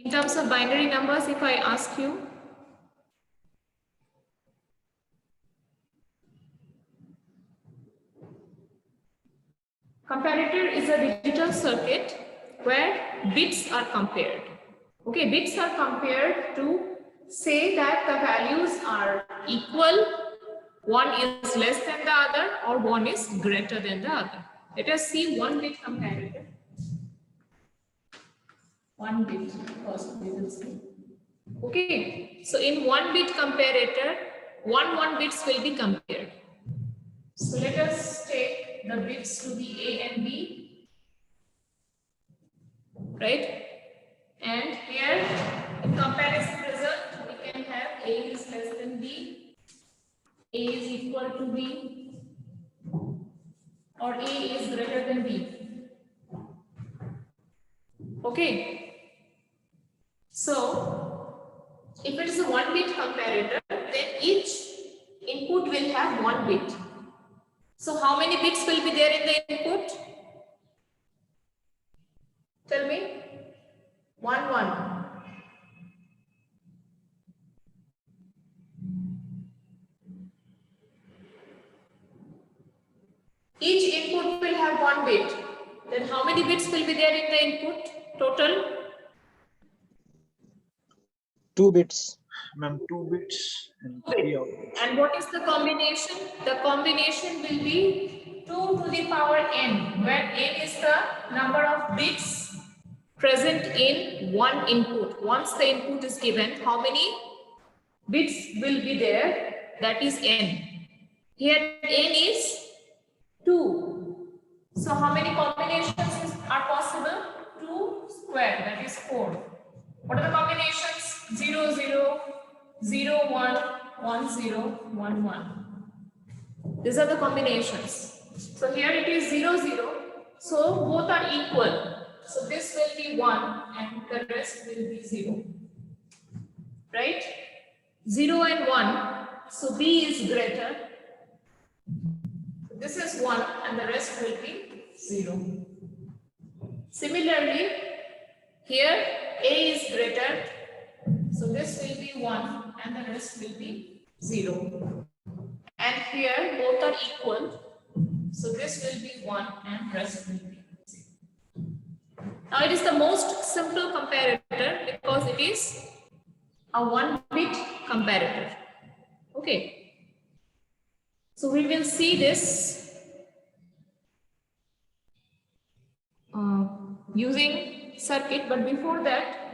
In terms of binary numbers, if I ask you, comparator is a digital circuit where bits are compared. Okay, bits are compared to say that the values are equal, one is less than the other, or one is greater than the other. Let us see one bit comparator. One bit, first we will see. Okay, so in one bit comparator, one bits will be compared. So let us take the bits to be A and B, right? And here, in comparison result, we can have A is less than B, A is equal to B, or A is greater than B. Okay. So, if it is a one bit comparator, then each input will have one bit. So, how many bits will be there in the input? Tell me. 1, 1. Each input will have one bit. Then how many bits will be there in the input total? 2 bits. Ma'am, 2 bits and 3 outputs. And what is the combination? The combination will be 2 to the power n, where n is the number of bits present in one input. Once the input is given, how many bits will be there? That is n. Here n is 2. So how many combinations are possible? 2 square, that is 4. What are the combinations? 0, 0, 0, 1, 1, 0, 1, 1. These are the combinations. So here it is 0, 0. So both are equal. So this will be 1 and the rest will be 0. Right? 0 and 1. So B is greater. This is 1 and the rest will be 0. Similarly, here A is greater. So this will be 1 and the rest will be 0. And here both are equal. So this will be 1 and rest will be 0. Now it is the most simple comparator because it is a 1-bit comparator. Okay. So we will see this using circuit, but before that,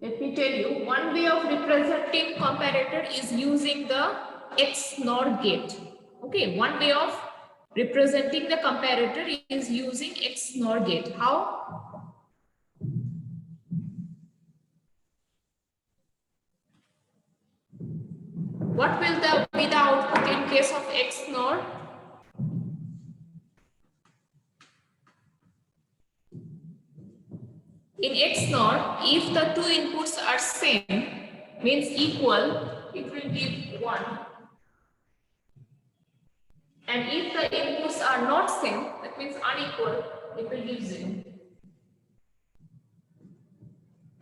let me tell you, one way of representing comparator is using the XNOR gate. Okay, one way of representing the comparator is using XNOR gate. How? What will be the output in case of XNOR? In XNOR, if the two inputs are same, means equal, it will give 1. And if the inputs are not same, that means unequal, it will give 0.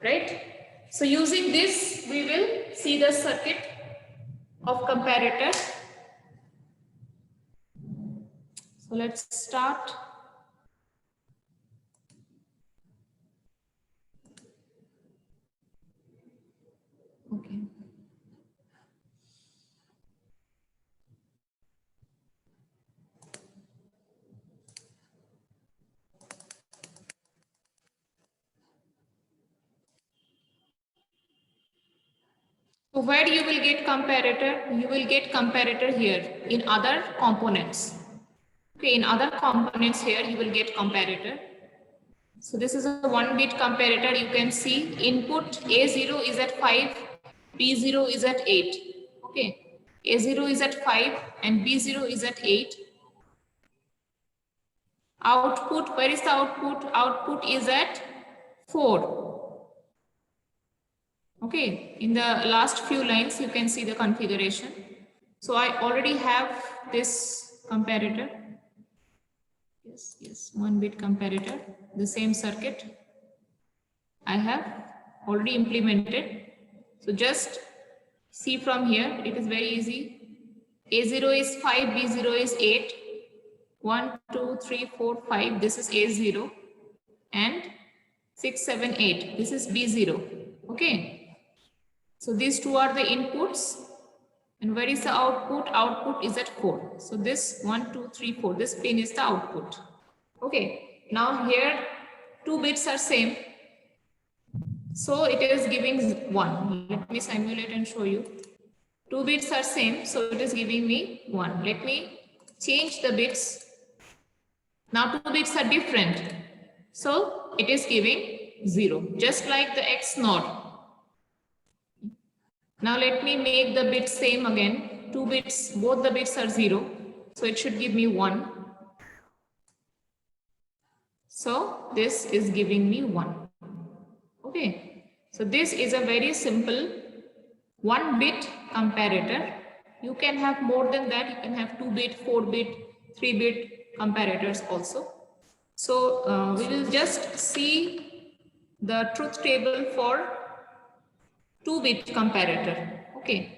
Right? So using this, we will see the circuit of comparator. So let's start. Okay. So where you will get comparator? You will get comparator here in other components. Okay, in other components here you will get comparator. So this is a 1-bit comparator. You can see input A0 is at 5, B0 is at 8. Okay, A0 is at 5 and B0 is at 8. Output, where is the output? Output is at 4. Okay, in the last few lines you can see the configuration. So I already have this comparator. Yes, 1-bit comparator, the same circuit. I have already implemented. So just see from here, it is very easy. A0 is 5, B0 is 8. 1, 2, 3, 4, 5. This is A0. And 6, 7, 8. This is B0. Okay. So these two are the inputs. And where is the output? Output is at 4. So this 1, 2, 3, 4. This pin is the output. Okay. Now here 2 bits are same. So it is giving 1. Let me simulate and show you. 2 bits are same. So it is giving me 1. Let me change the bits. Now 2 bits are different. So it is giving 0. Just like the XNOR. Now let me make the bits same again. 2 bits, both the bits are 0. So it should give me 1. So this is giving me 1. Okay. So this is a very simple 1-bit comparator. You can have more than that. You can have 2-bit, 4-bit, 3-bit comparators also. So we will just see the truth table for 2-bit comparator. Okay.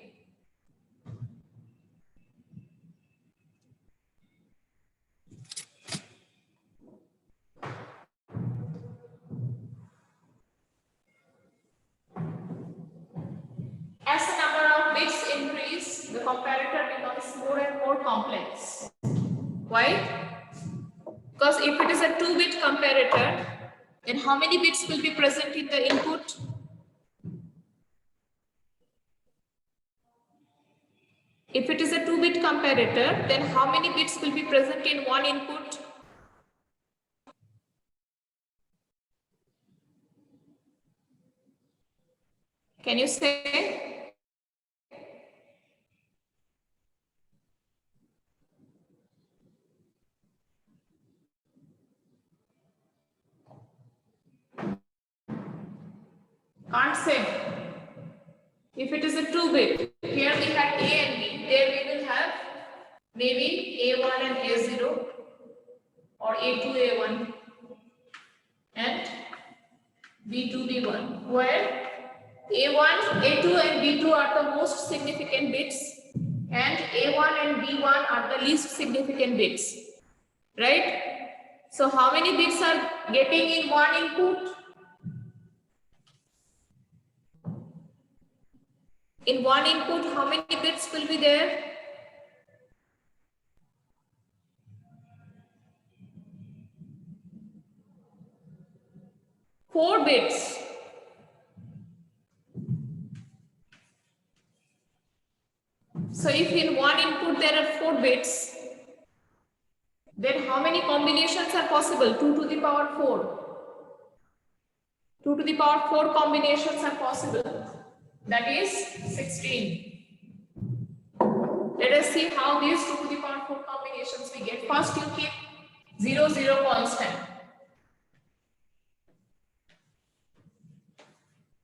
As the number of bits increase, the comparator becomes more and more complex. Why? Because if it is a 2-bit comparator, then how many bits will be present in the input? If it is a 2-bit comparator, then how many bits will be present in one input? Can you say? Can't say. If it is a 2-bit, here we have A and B, there we will have maybe A1 and A0 or A2, A1 and B2, B1, where A1, A2 and B2 are the most significant bits and A1 and B1 are the least significant bits, right? So how many bits are getting in one input? In one input, how many bits will be there? Four bits. So if in one input there are 4 bits, then how many combinations are possible? 2 to the power 4. 2 to the power 4 combinations are possible. That is 16. Let us see how these 2 to the power 4 combinations we get. First you keep 0, 0 constant.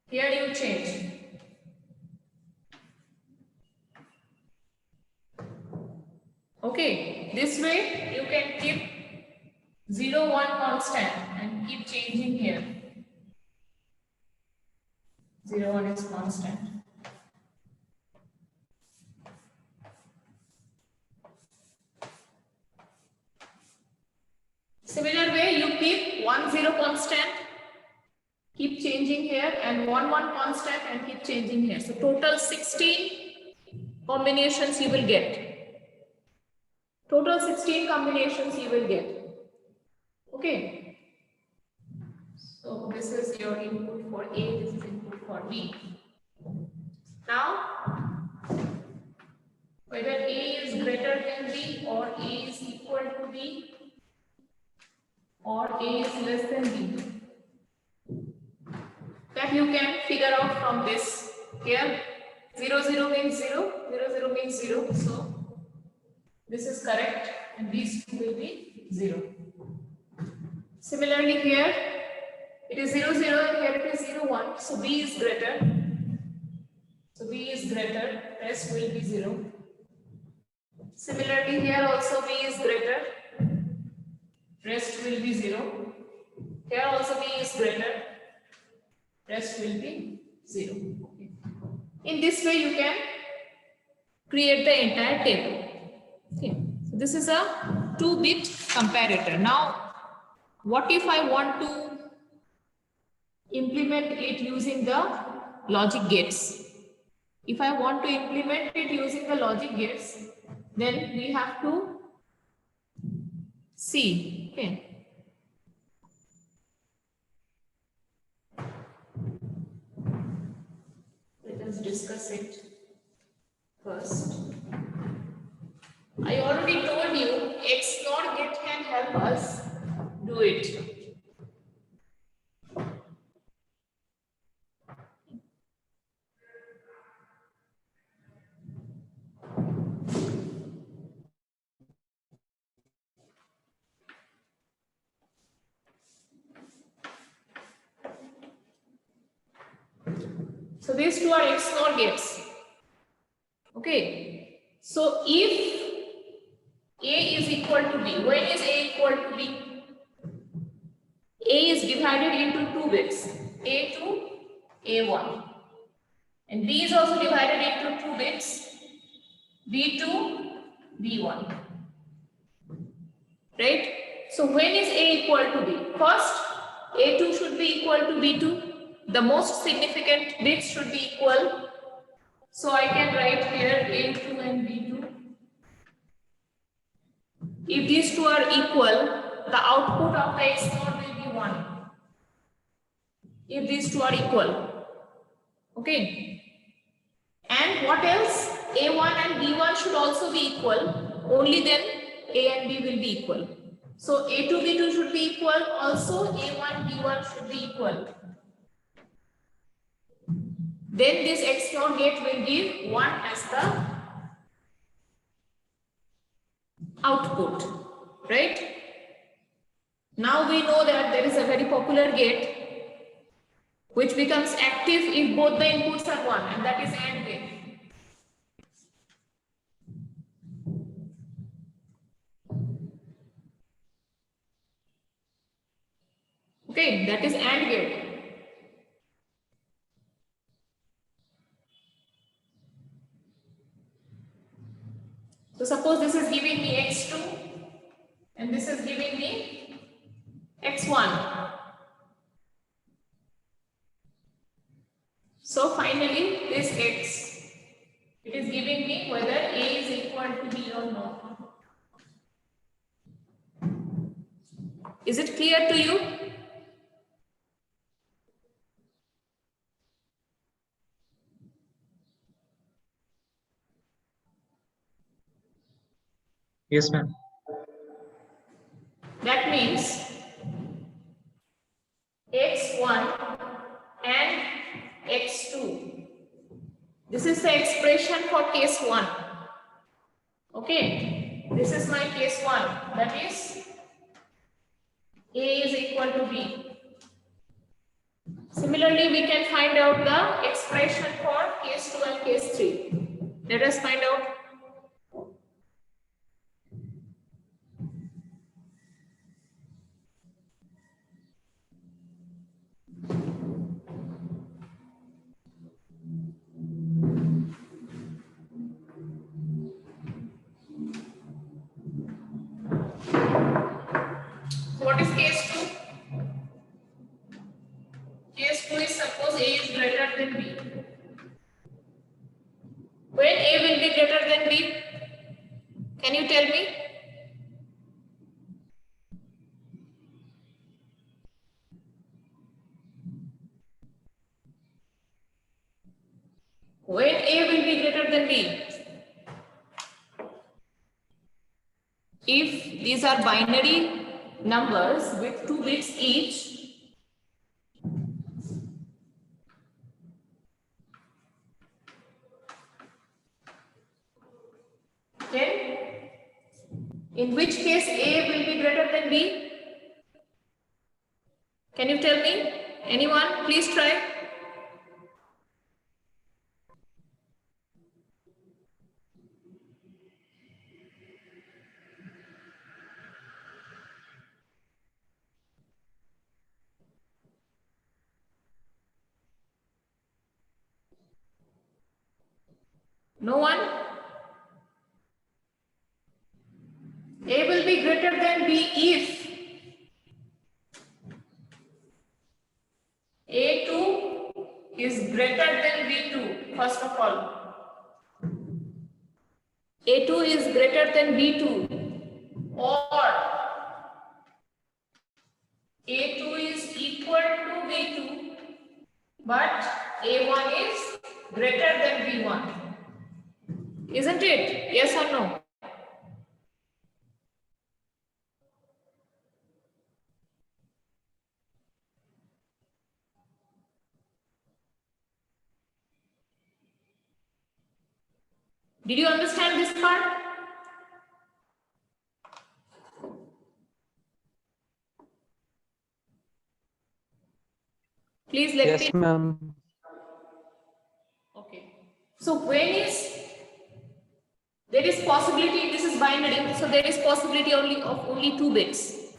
Here you change. Okay, this way you can keep 0, 1 constant and keep changing here. 0, 1 is constant. Similar way, you keep 1, 0 constant, keep changing here, and 1, 1 constant and keep changing here. So total 16 combinations you will get. Total 16 combinations you will get. Okay. So this is your input for A, this is input for B. Now, whether A is greater than B or A is equal to B or A is less than B, that you can figure out from this. Here 0, 0 means 0, 0, 0 means 0. So this is correct and these two will be 0. Similarly here it is 0, 0 and here it is 0, 1. So B is greater. So B is greater, rest will be 0. Similarly here also B is greater, rest will be 0. Here also B is greater, rest will be 0. Okay. In this way, you can create the entire table. Okay. So this is a 2-bit comparator. Now, what if I want to implement it using the logic gates? If I want to implement it using the logic gates, then we have to see. Okay. Let us discuss it first. I already told you XNOR gate can help us do it. So these two are XNOR gates. Okay. So if A is equal to B, when is A equal to B? A is divided into 2 bits, A to A1. And B is also divided into 2 bits, B to B1. Right? So when is A equal to B? First, A2 should be equal to B2. The most significant bits should be equal. So I can write here A2 and B2. If these two are equal, the output of the XNOR will be 1. If these two are equal. Okay. And what else? A1 and B1 should also be equal. Only then A and B will be equal. So A2, B2 should be equal. Also A1, B1 should be equal. Then this XNOR gate will give 1 as the output. Right? Now we know that there is a very popular gate which becomes active if both the inputs are 1, and that is AND gate. Okay, that is AND gate. So suppose this is giving me x2 and this is giving me x1. So finally this x, it is giving me whether A is equal to B or not. Is it clear to you? Yes, ma'am. That means x1 and x2. This is the expression for case 1. Okay, this is my case 1. That is A is equal to B. Similarly, we can find out the expression for case 2 and case 3. Let us find out. What is case 2? Case 2 is suppose A is greater than B. When A will be greater than B? Can you tell me? When A will be greater than B? If these are binary numbers with 2 bits each, then in which case A will be greater than B? Can you tell me? Anyone? Please try. No one? A will be greater than B if A2 is greater than B2, first of all. A2 is greater than B2, or A2 is equal to B2, but A1 is greater than B1. Isn't it? Yes or no? Did you understand this part? Please let me. Yes, ma'am. Okay. So when is there is possibility, this is binary, so there is possibility only 2 bits.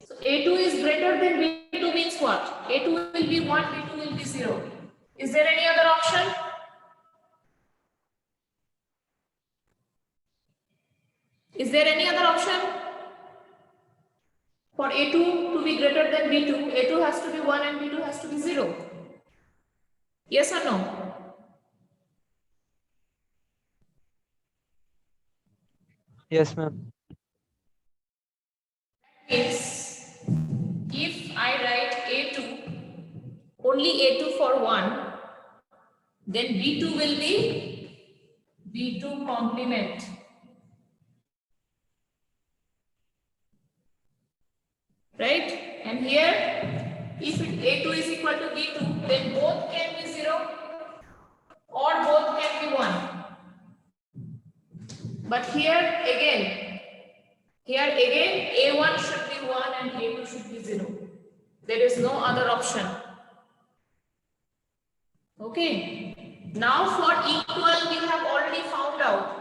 So A2 is greater than B2 means what? A2 will be 1, B2 will be 0. Is there any other option? Is there any other option? For A2 to be greater than B2, A2 has to be 1 and B2 has to be 0. Yes or no? Yes, ma'am. Is if I write A2, only A2 for 1, then B2 will be B2 complement. Right? And here, if A2 is equal to B2, then both can be 0 or both can be 1. But here again, A1 should be 1 and A2 should be 0. There is no other option. Okay. Now for equal, we have already found out.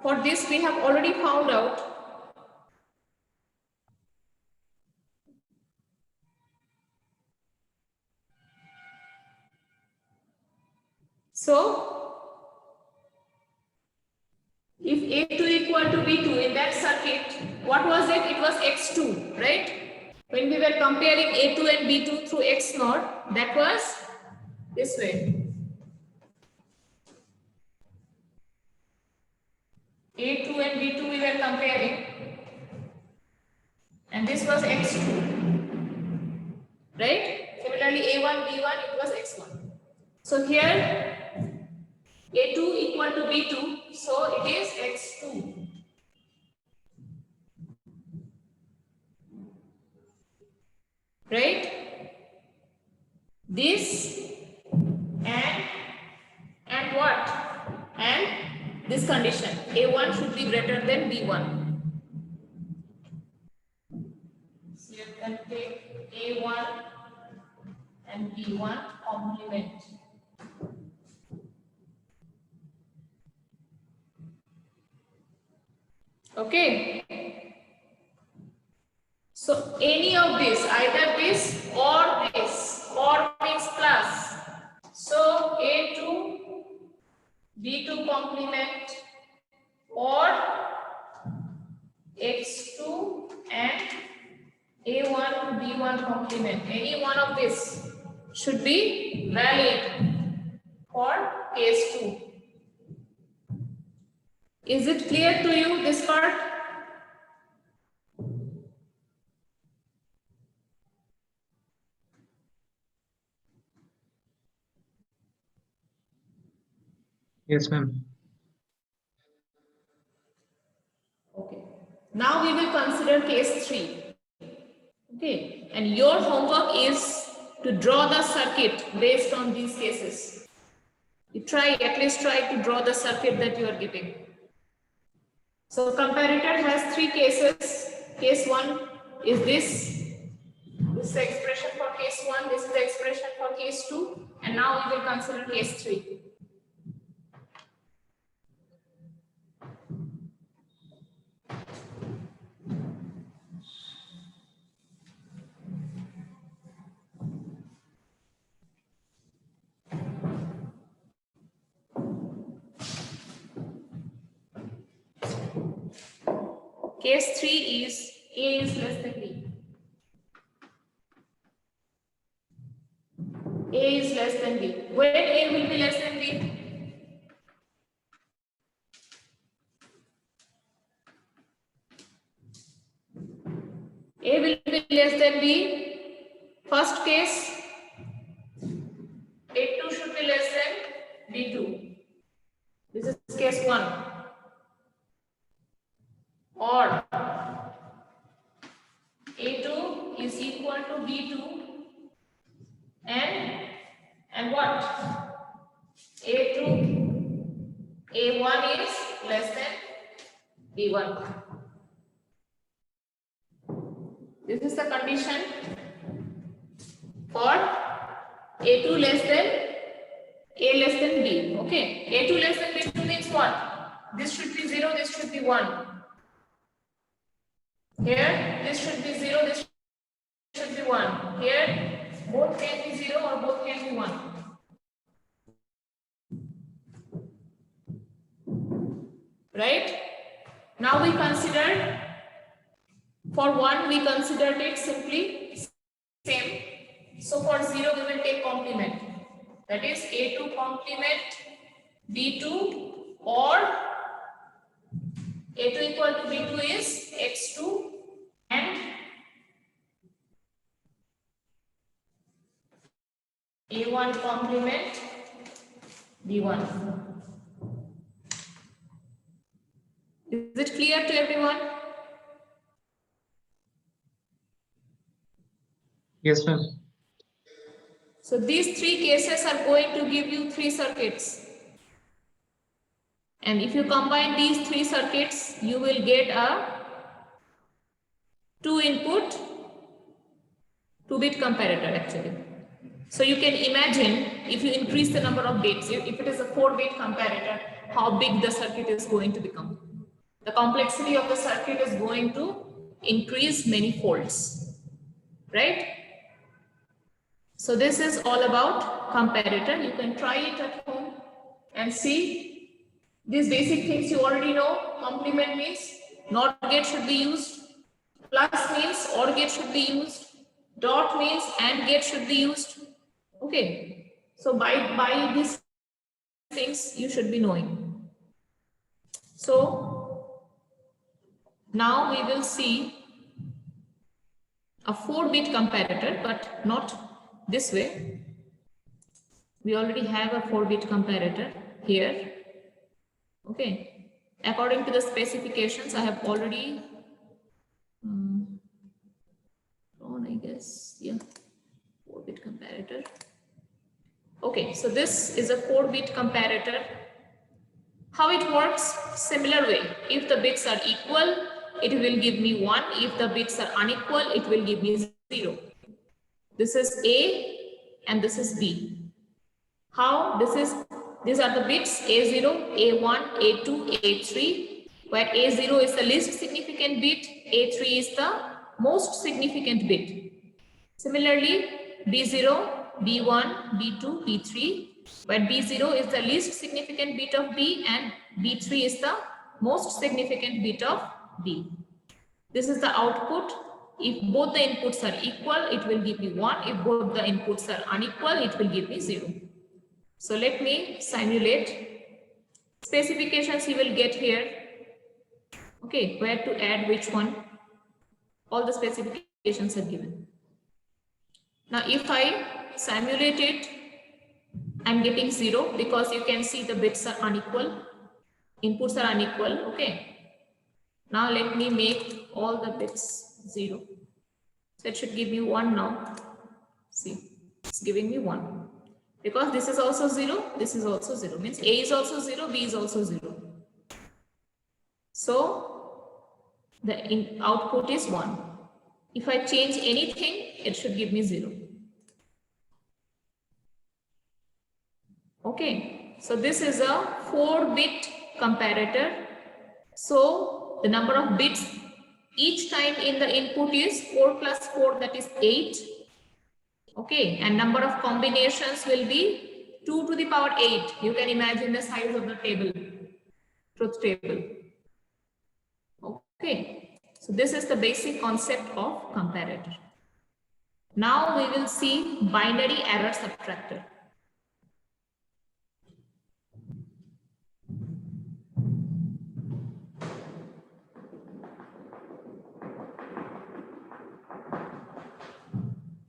For this, we have already found out. So, if A2 equal to B2 in that circuit, what was it? It was X2, right? When we were comparing A2 and B2 through X naught, that was this way. A2 and B2 we were comparing, and this was X2, right? Similarly, A1, B1, it was X1. So here, A2 equal to B2, so it is X2. Right? This and what? And this condition, A1 should be greater than B1. So you can take A1 and B1 complement. Okay. So any of this, either this or means plus. So A2, B2 complement or X2 and A1, B1 complement. Any one of this should be valid for case 2. Is it clear to you, this part? Yes, ma'am. Okay. Now we will consider case 3. Okay. And your homework is to draw the circuit based on these cases. You at least try to draw the circuit that you are giving. So comparator has 3 cases. Case 1 is this. This is the expression for case 1. This is the expression for case 2. And now we will consider case 3. Case 3 is A is less than B. A is less than B. When A will be less than B? A will be less than B. First case, A2 should be less than B2. This is case 1. Or A2 is equal to B2 and what? A1 is less than B1. This is the condition for A2 less than A less than B. Okay, A2 less than B2 means what? This should be 0, this should be 1. Here, this should be 0, this should be 1. Here, both can be 0 or both can be 1. Right? Now we consider, for 1 we considered it simply same. So for 0 we will take complement. That is A2 complement B2, or A2 equal to B2 is X2 and A1 complement B1. Is it clear to everyone? Yes, ma'am. So these 3 cases are going to give you 3 circuits. And if you combine these 3 circuits, you will get a 2-input 2-bit comparator actually. So you can imagine if you increase the number of bits, if it is a 4-bit comparator, how big the circuit is going to become. The complexity of the circuit is going to increase many folds, right? So this is all about comparator. You can try it at home and see. These basic things you already know. Complement means NOT gate should be used. Plus means OR gate should be used. Dot means AND gate should be used. Okay. So by these things you should be knowing. So now we will see a 4-bit comparator, but not this way. We already have a 4-bit comparator here. Okay. According to the specifications, I have already drawn, I guess. Yeah, 4-bit comparator. Okay, so this is a 4-bit comparator. How it works? Similar way. If the bits are equal, it will give me 1. If the bits are unequal, it will give me 0. This is A and this is B. How? These are the bits A0, A1, A2, A3, where A0 is the least significant bit, A3 is the most significant bit. Similarly, B0, B1, B2, B3, where B0 is the least significant bit of B and B3 is the most significant bit of B. This is the output. If both the inputs are equal, it will give me 1. If both the inputs are unequal, it will give me 0. So let me simulate. Specifications you will get here. Okay, where to add which one? All the specifications are given. Now if I simulate it, I'm getting 0 because you can see the bits are unequal. Inputs are unequal. Okay. Now let me make all the bits 0. So it should give me 1 now. See, it's giving me 1. Because this is also 0, this is also 0. Means A is also 0, B is also 0. So the output is 1. If I change anything, it should give me 0. Okay, so this is a 4-bit comparator. So the number of bits each time in the input is 4 plus 4, that is 8. Okay, and number of combinations will be 2 to the power 8. You can imagine the size of the table, truth table. Okay, So this is the basic concept of comparator. Now we will see binary error subtractor.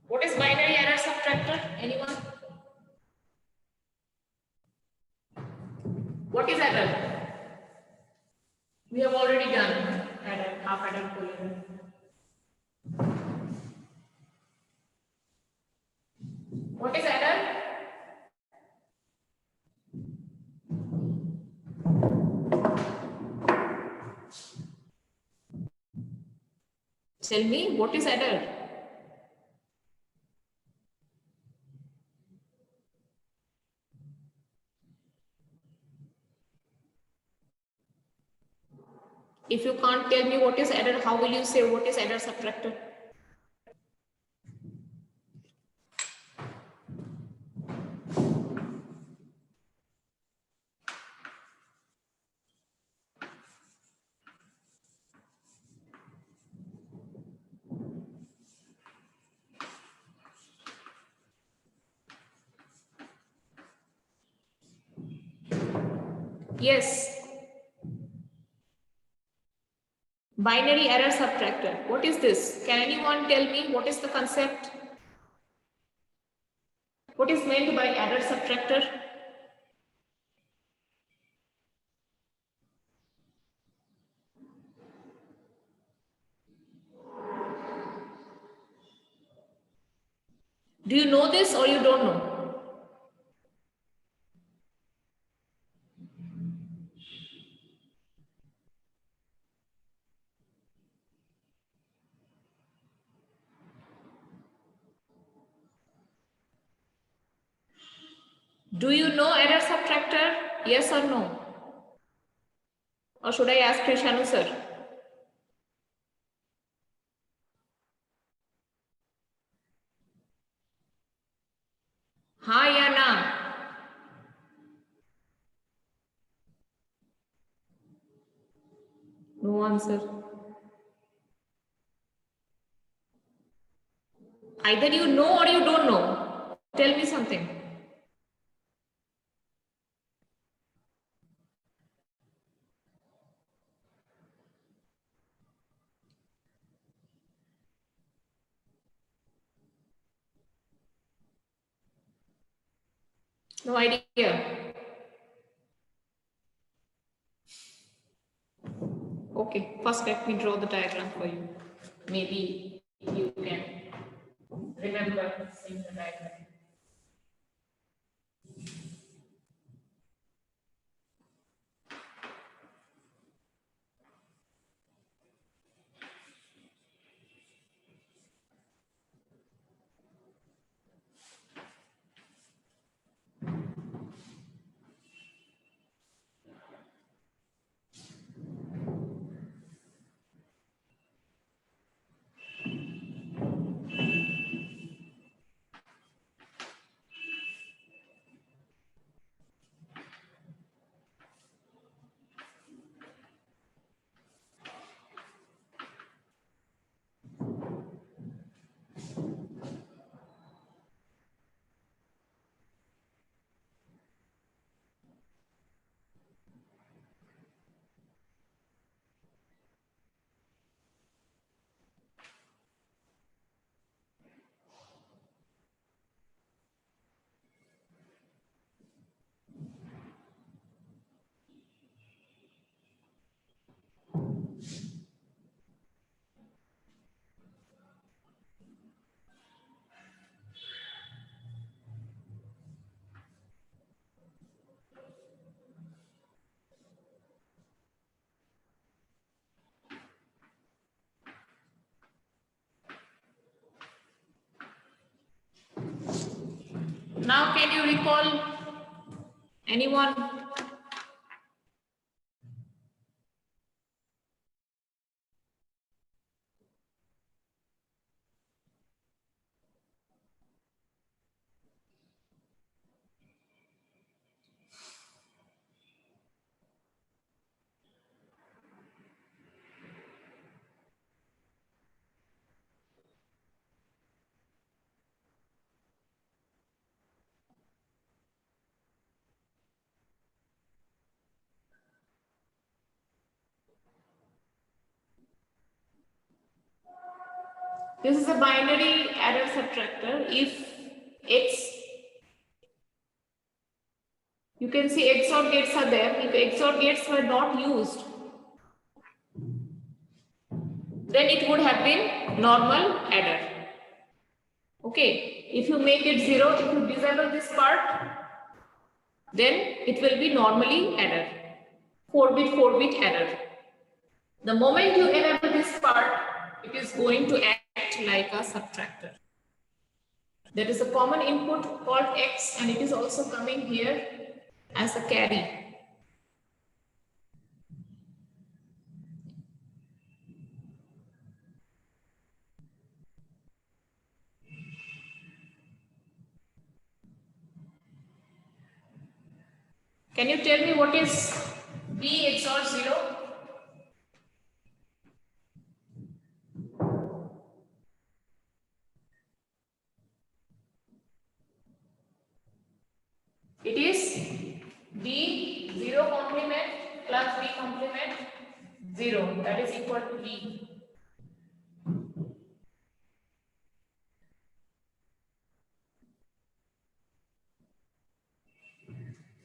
What is binary error subtractor? Anyone? What is adder? We have already done adder, half adder, full adder. What is adder? Tell me, what is adder? If you can't tell me what is adder, how will you say what is adder subtractor? Yes. Binary error subtractor. What is this? Can anyone tell me what is the concept? What is meant by error subtractor? Do you know this or you don't know? Do you know error subtractor? Yes or no? Or should I ask Krishanu sir? Ha ya na? No answer. Either you know or you don't know. Tell me something. No idea. Okay, first let me draw the diagram for you. Maybe you can remember seeing the diagram. Now can you recall anyone? This is a binary adder subtractor. If X, you can see XOR gates are there. If XOR gates were not used, then it would have been normal adder. Okay, if you make it 0, if you disable this part, then it will be normally adder. 4-bit adder. The moment you enable this part, it is going to act like a subtractor. There is a common input called X, and it is also coming here as a carry. Can you tell me what is B XOR 0? It is B 0 complement plus B complement 0. That is equal to B.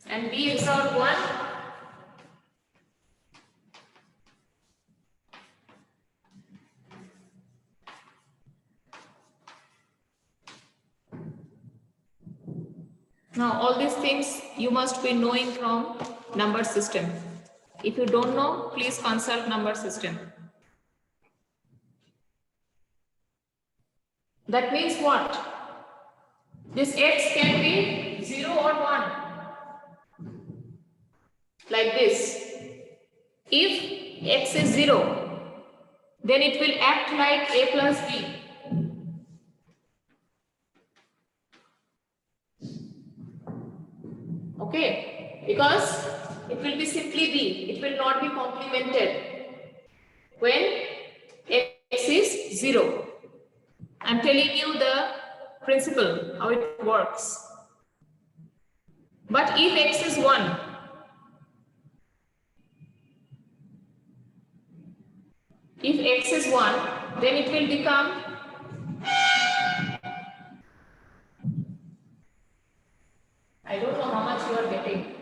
And B XOR 1. Now all these things you must be knowing from number system. If you don't know, please consult number system. That means what? This X can be 0 or 1. Like this. If X is 0, then it will act like A plus B. Okay, because it will be simply B, it will not be complemented when X is 0. I'm telling you the principle, how it works. But if X is 1, if X is 1, then it will become I don't know how much you are getting.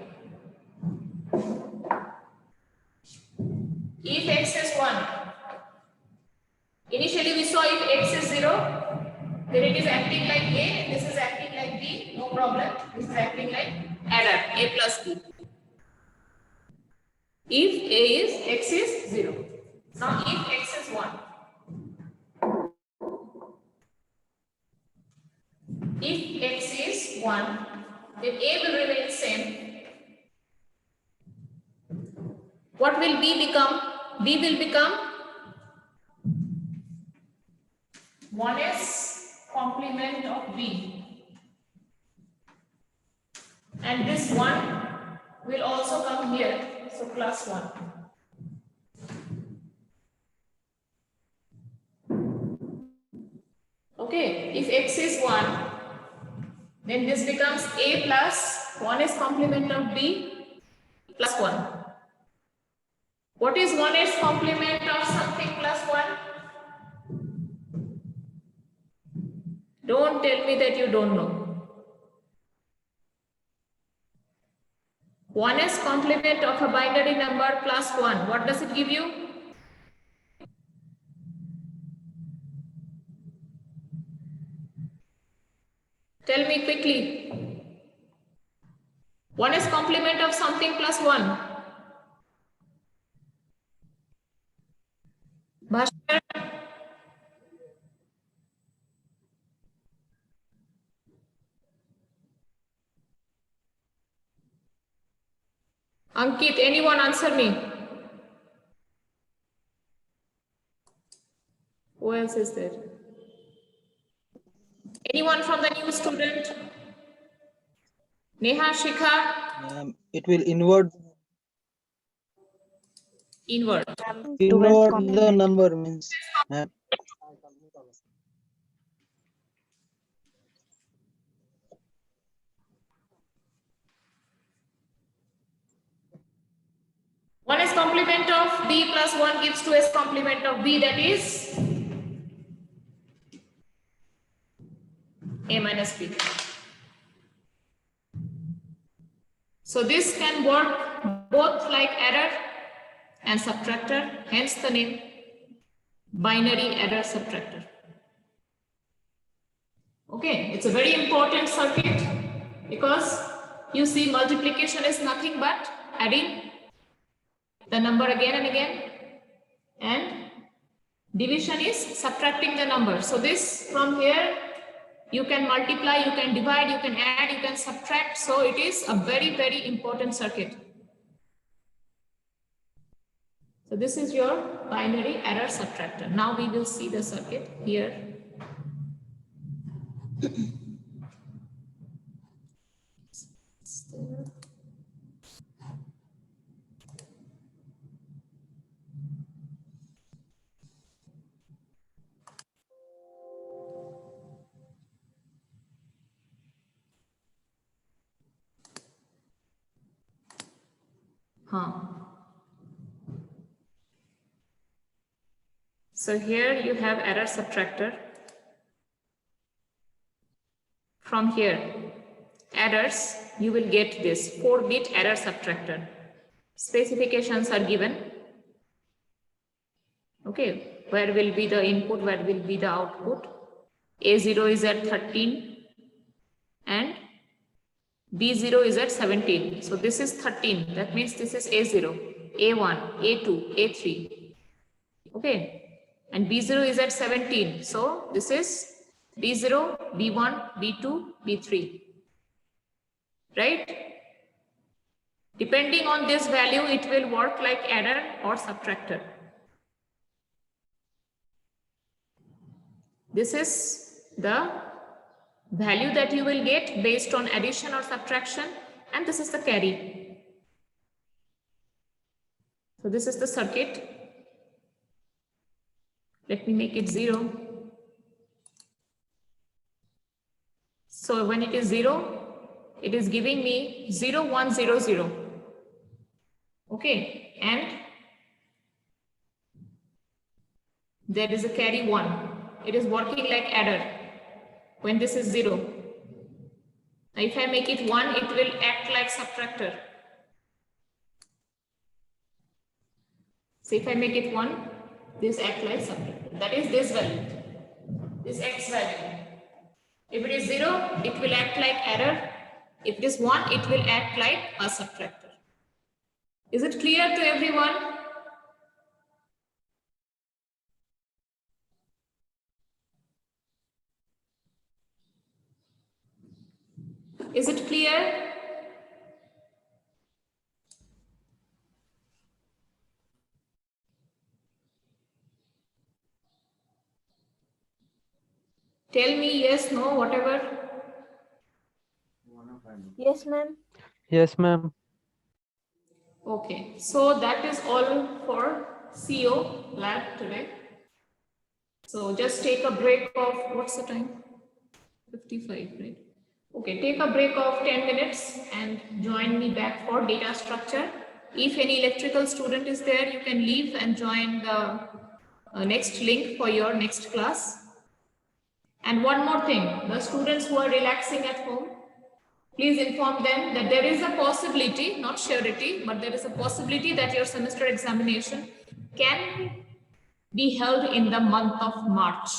If X is 1, initially we saw if X is 0, then it is acting like A, this is acting like B, no problem. This is acting like adder, A plus B. If A is, X is 0. Now if X is 1, if X is 1, then A will remain same. What will B become? B will become 1s complement of B. And this 1 will also come here, so plus 1. Okay, if X is 1, then this becomes A plus 1s complement of B plus 1. What is 1s complement of something plus 1? Don't tell me that you don't know. 1s complement of a binary number plus 1. What does it give you? Tell me quickly. 1s complement of something plus 1. Bhaskar? Ankit, anyone answer me? Who else is there? Anyone from the new student? Neha, Shikha? It will invert Invert. the number means. ma'am. One is complement of B plus 1 gives 2s complement of B, that is A minus B. So this can work both like adder and subtractor, hence the name binary adder subtractor. Okay, it's a very important circuit because you see multiplication is nothing but adding the number again and again, and division is subtracting the number. So this from here you can multiply, you can divide, you can add, you can subtract. So it is a very, very important circuit. So this is your binary adder subtractor. Now we will see the circuit here. So here you have adder subtractor. From here, adders, you will get this 4-bit adder subtractor. Specifications are given. Okay, where will be the input, where will be the output? A0 is at 13 and B0 is at 17. So this is 13. That means this is A0, A1, A2, A3. Okay. And B0 is at 17. So this is B0, B1, B2, B3. Right? Depending on this value, it will work like adder or subtractor. This is the value that you will get based on addition or subtraction, and this is the carry. So this is the circuit. Let me make it 0. So when it is 0, it is giving me 0, 1, 0, 0. Okay, and there is a carry 1. It is working like adder when this is 0. Now if I make it 1, it will act like subtractor. So if I make it 1, this act like subtractor. That is this value, this x value. If it is 0, it will act like adder. If it is 1, it will act like a subtractor. Is it clear to everyone? Is it clear? Tell me yes, no, whatever. Yes, ma'am. Yes, ma'am. Okay, so that is all for CO lab today. So just take a break of, what's the time? 55, right? Okay, take a break of 10 minutes and join me back for data structure. If any electrical student is there, you can leave and join the next link for your next class. And one more thing, the students who are relaxing at home, please inform them that there is a possibility, not surety, but there is a possibility that your semester examination can be held in the month of March.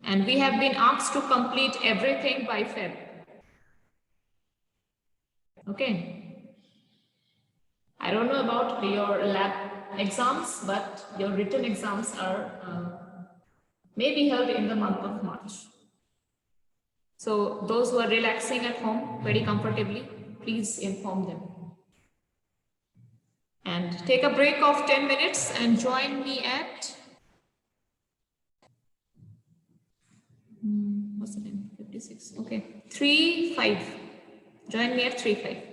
And we have been asked to complete everything by Feb. Okay. I don't know about your lab exams, but your written exams are may be held in the month of March. So those who are relaxing at home very comfortably, please inform them. And take a break of 10 minutes and join me at what's the time? 56. Okay, 3:05. Join me at 3:05.